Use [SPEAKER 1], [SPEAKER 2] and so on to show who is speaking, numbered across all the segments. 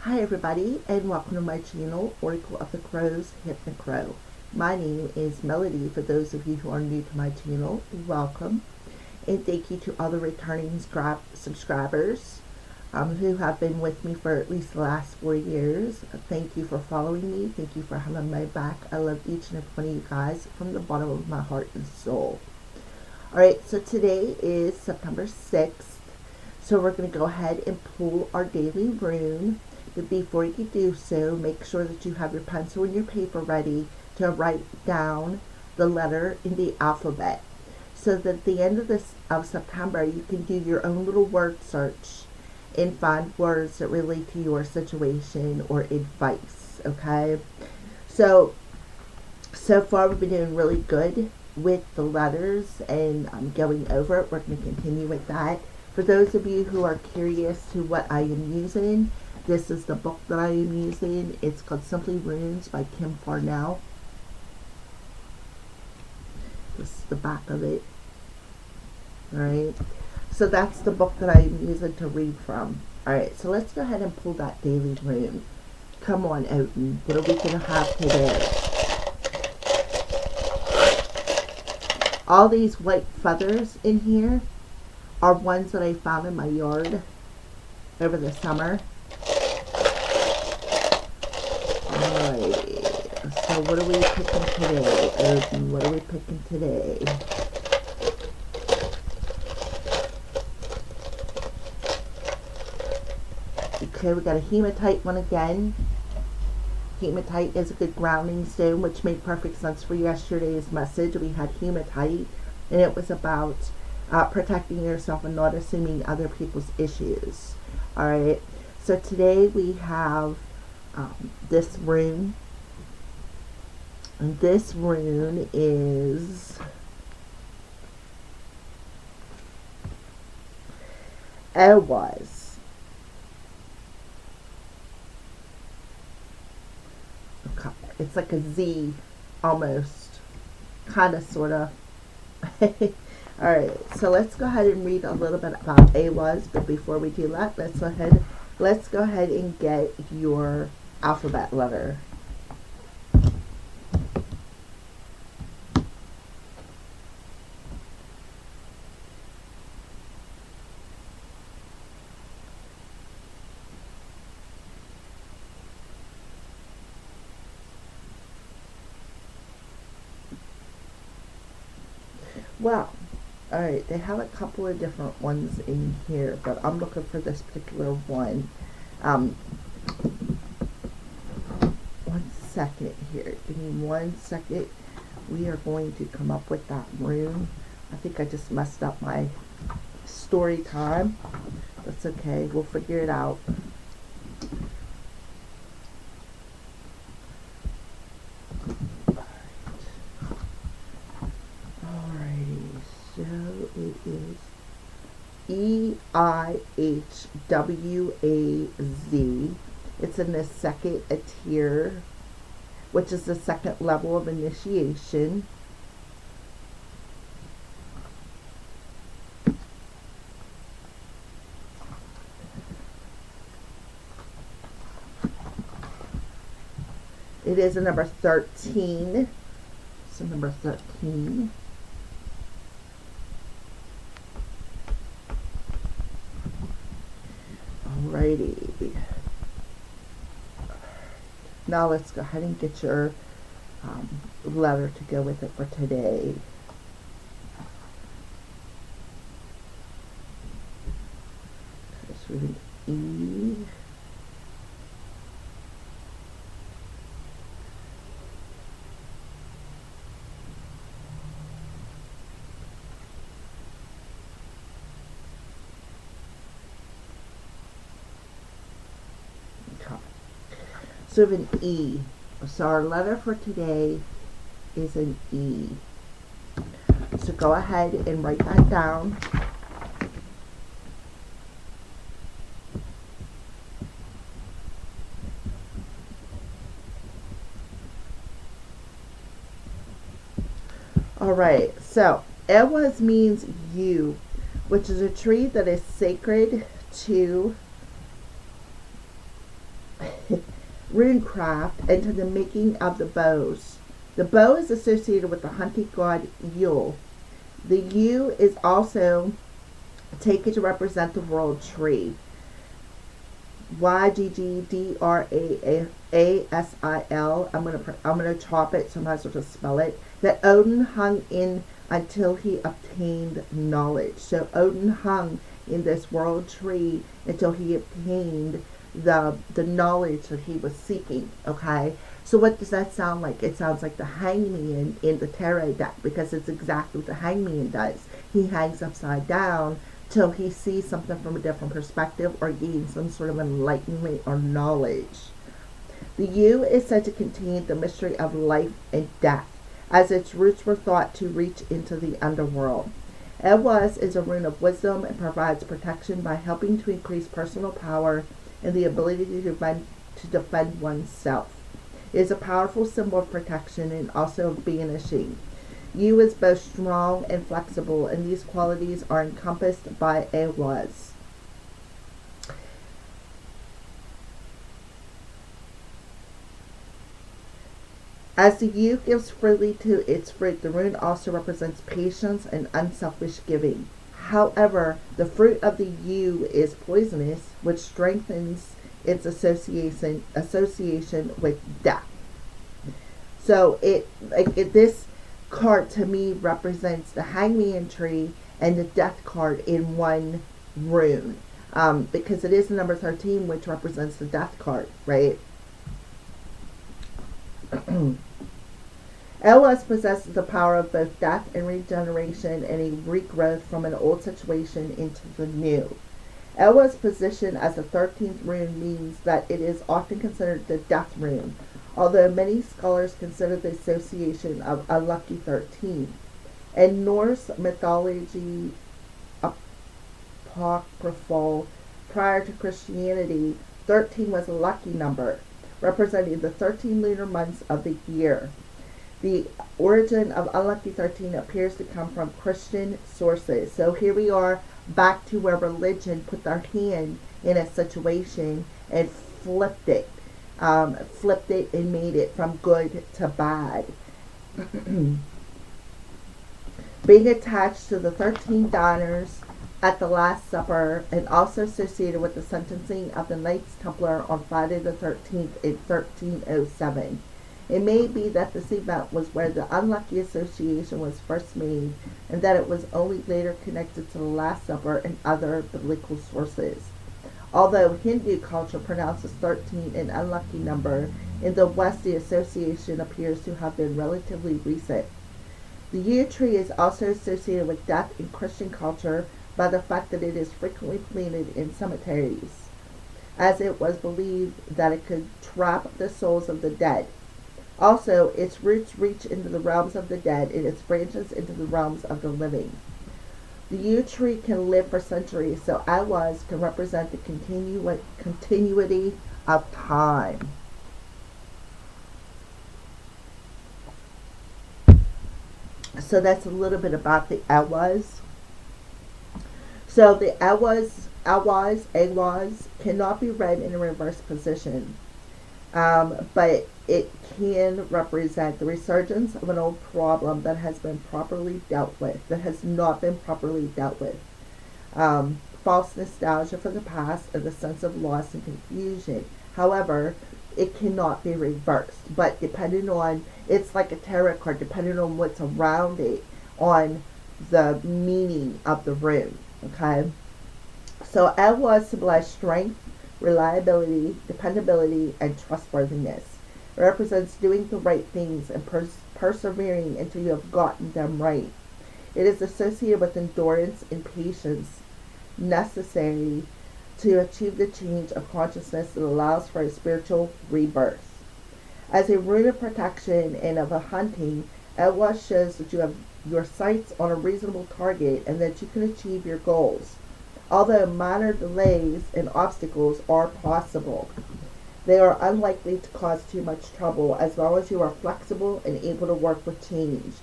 [SPEAKER 1] Hi everybody, and welcome to my channel, Oracle of the Crows, Hypnocrow. My name is Melody. For those of you who are new to my channel, welcome. And thank you to all the returning subscribers who have been with me for at least the last 4 years. Thank you for following me. Thank you for having my back. I love each and every one of you guys from the bottom of my heart and soul. Alright, so today is September 6th. So we're going to go ahead and pull our daily rune. But before you do so, make sure that you have your pencil and your paper ready to write down the letter in the alphabet, so that at the end of September you can do your own little word search and find words that relate to your situation or advice. Okay, so far we've been doing really good with the letters, and I'm going over it. We're going to continue with that. For those of you who are curious to what I am using, this is the book that I am using. It's called Simply Runes by Kim Farnell. This is the back of it. Alright, so that's the book that I am using to read from. Alright, so let's go ahead and pull that daily rune. Come on, Odin. What are we going to have today? All these white feathers in here are ones that I found in my yard over the summer. Alrighty, so what are we picking today, Odin? What are we picking today? Okay, we got a hematite one again. Hematite is a good grounding stone, which made perfect sense for yesterday's message. We had hematite, and it was about protecting yourself and not assuming other people's issues. Alright, so today we have this rune, and this rune is Ehwaz. Okay. It's like a Z almost, kind of, sort of. Alright, so let's go ahead and read a little bit about Ehwaz, but before we do that, let's go ahead and get your alphabet letter. Well, alright, they have a couple of different ones in here, but I'm looking for this particular one. One second here. Give me 1 second. We are going to come up with that rune. I think I just messed up my story time. That's okay. We'll figure it out. Alrighty. So it is EIHWAZ. It's in the second tier, which is the second level of initiation. It is a number 13. So number 13. Alrighty. Now let's go ahead and get your letter to go with it for today. So we have an E. So we have an E. So our letter for today is an E. So go ahead and write that down. Alright, so Ehwaz means yew, which is a tree that is sacred to runecraft and to the making of the bows. The bow is associated with the hunting god Yule. The yew is also taken to represent the world tree. Yggdrasil. I'm gonna chop it, sometimes I'll just spell it. That Odin hung in until he obtained knowledge. So Odin hung in this world tree until he obtained the knowledge that he was seeking. Okay, so what does that sound like? It sounds like the hangman in the tarot deck, because it's exactly what the hangman does. He hangs upside down till he sees something from a different perspective or gains some sort of enlightenment or knowledge. The yew is said to contain the mystery of life and death, as its roots were thought to reach into the underworld. Ehwaz is a rune of wisdom and provides protection by helping to increase personal power and the ability to defend oneself. It is a powerful symbol of protection and also of banishing. Yew is both strong and flexible, and these qualities are encompassed by Ehwaz. As the yew gives freely to its fruit, the rune also represents patience and unselfish giving. However, the fruit of the yew is poisonous, which strengthens its association with death. So this card to me represents the hangman tree and the death card in one rune, because it is the number 13, which represents the death card, right? Ehwaz possesses the power of both death and regeneration and a regrowth from an old situation into the new. Ehwaz's position as the 13th rune means that it is often considered the death rune, although many scholars consider the association of unlucky 13. In Norse mythology apocryphal, prior to Christianity, 13 was a lucky number, representing the 13 lunar months of the year. The origin of unlucky 13 appears to come from Christian sources. So here we are back to where religion put their hand in a situation and flipped it and made it from good to bad. Being attached to the 13 diners at the Last Supper, and also associated with the sentencing of the Knights Templar on Friday the 13th in 1307. It may be that this event was where the unlucky association was first made, and that it was only later connected to the Last Supper and other biblical sources. Although Hindu culture pronounces 13 an unlucky number, in the West the association appears to have been relatively recent. The yew tree is also associated with death in Christian culture by the fact that it is frequently planted in cemeteries, as it was believed that it could trap the souls of the dead. Also, its roots reach into the realms of the dead and its branches into the realms of the living. The yew tree can live for centuries, so Ehwaz can represent the continuity of time. So that's a little bit about the Ehwaz. So the Ehwaz cannot be read in a reverse position. But it can represent the resurgence of an old problem that has been properly dealt with, that has not been properly dealt with. False nostalgia for the past and the sense of loss and confusion. However, it cannot be reversed, but depending on, it's like a tarot card, depending on what's around it, on the meaning of the rune, okay? So Ehwaz symbolizes strength, reliability, dependability, and trustworthiness. It represents doing the right things and persevering until you have gotten them right. It is associated with endurance and patience necessary to achieve the change of consciousness that allows for a spiritual rebirth. As a rune of protection and of a hunting, Ehwaz shows that you have your sights on a reasonable target and that you can achieve your goals. Although minor delays and obstacles are possible, they are unlikely to cause too much trouble as long as you are flexible and able to work with change.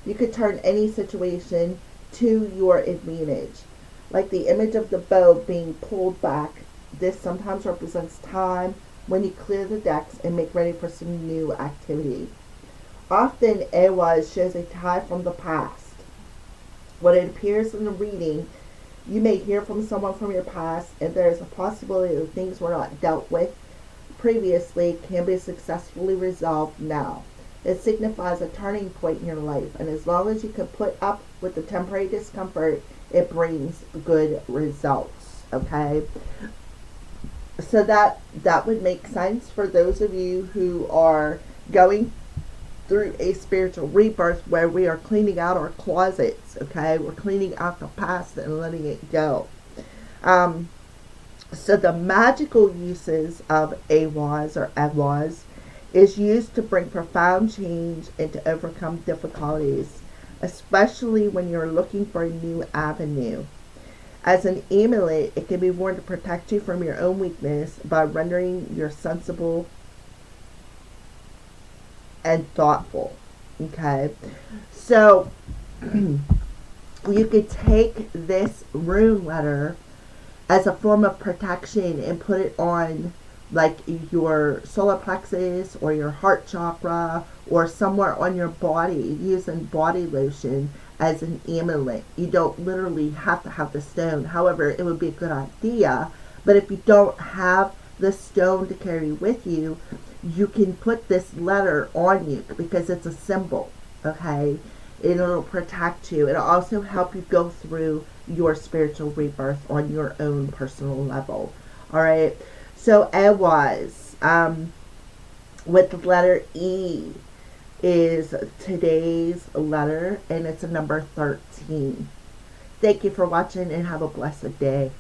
[SPEAKER 1] You could turn any situation to your advantage. Like the image of the bow being pulled back, this sometimes represents time, when you clear the decks and make ready for some new activity. Often, Ehwaz shows a tie from the past. When it appears in the reading, you may hear from someone from your past, and there is a possibility that things were not dealt with previously can be successfully resolved now. It signifies a turning point in your life, and as long as you can put up with the temporary discomfort, it brings good results. Okay? So that would make sense for those of you who are going through a spiritual rebirth where we are cleaning out our closets. Okay, we're cleaning out the past and letting it go. So the magical uses of Ehwaz is used to bring profound change and to overcome difficulties, especially when you're looking for a new avenue. As an amulet, it can be worn to protect you from your own weakness by rendering you sensible and thoughtful. Okay, so you could take this rune letter as a form of protection and put it on like your solar plexus or your heart chakra or somewhere on your body using body lotion as an amulet. You don't literally have to have the stone. However, it would be a good idea. But if you don't have the stone to carry with you, you can put this letter on you because it's a symbol. Okay? It'll protect you. It'll also help you go through your spiritual rebirth on your own personal level. Alright? So Ehwaz, with the letter E, is today's letter, and it's a number 13. Thank you for watching, and have a blessed day.